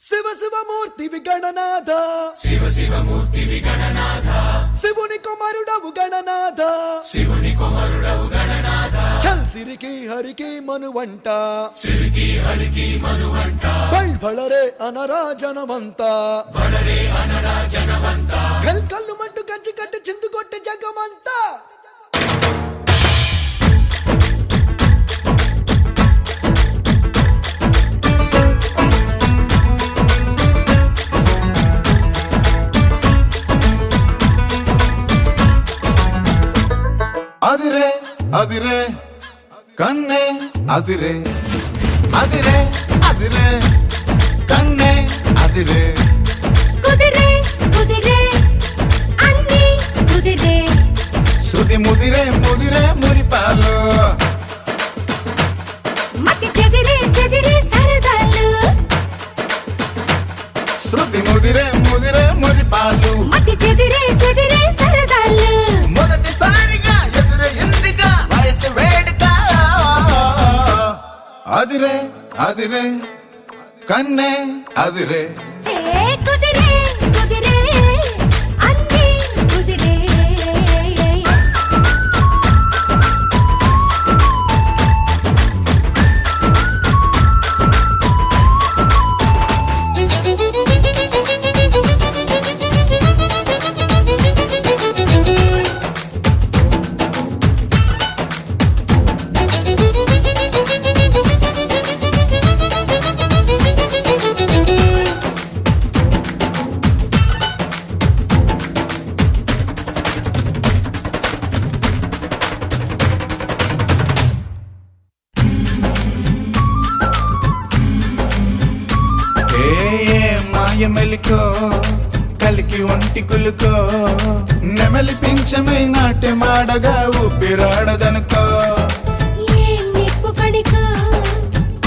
శివ శివమూర్తి విగణనాథ శివ శివమూర్తి విగణనాథ శివుని కుమారుడవు గణనాథ శివుని కుమారుడవు గణనాథ చల్ సిరికి హరికి మనువంట సిరికి హరికి మనువంట బళరే అనరా జనమంత బళరే అనరా జనమంత కల్ కల్లు మంటు కంచి కట్టి చిందు కొట్టి జగమంతా అదిరే అదిరే కన్నే అదిరే అదిరే అదిరే కన్నే అదిరే కుదిరే కుదిరే అన్ని కుదిరే శృతి ముదిరే ముదిరే మురిపాలు మతి చెదిరే చెదిరే సరదాలు శృతి ముదిరే ముదిరే మురిపాలు మతి చెదిరే చెదిరే సరదాలు మొదటిసారిగా ఎదురే ఎందుగా వయసు వేడుక అదిరే అదిరే కన్నే అదిరే ఏ కుదిరే కుదిరే అన్ని కుదిరే మెలికో కలికి ఒంటి కులుకో నెమలి పింఛమై నాట్య మాడగా ఊపిరాడదనుకో ఏం నిప్పు కణికో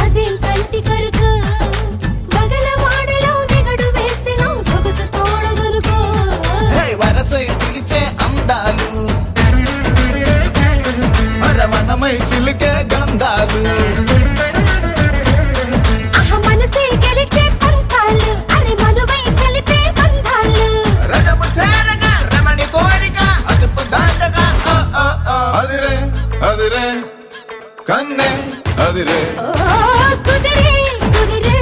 అదేం కంటి కరుకో బగల వాడలో నిగడు వేస్తే నా సొగసు తోడగలుకో వరసై పిలిచే అందాలు అరమనమై చిలికే గంధాలు అదిరే కన్నే అదిరే కుదిరే కుదిరే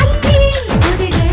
అన్ని కుదిరే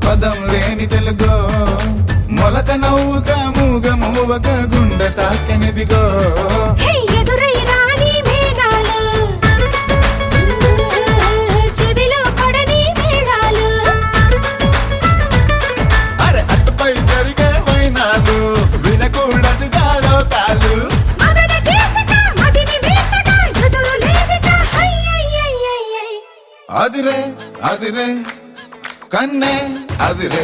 పదం లేని తెలుగో మొలక నవ్వుగా మూగ మూవక గుండె తాకెనిదిగో ఎదురై రాని మేళాలు చెవిలో పడని మేళాలు అరే అటుపై జరిగే వైనాలు వినకూడదుగా లోకాలు అదిరే అదిరే కన్నే అదిరే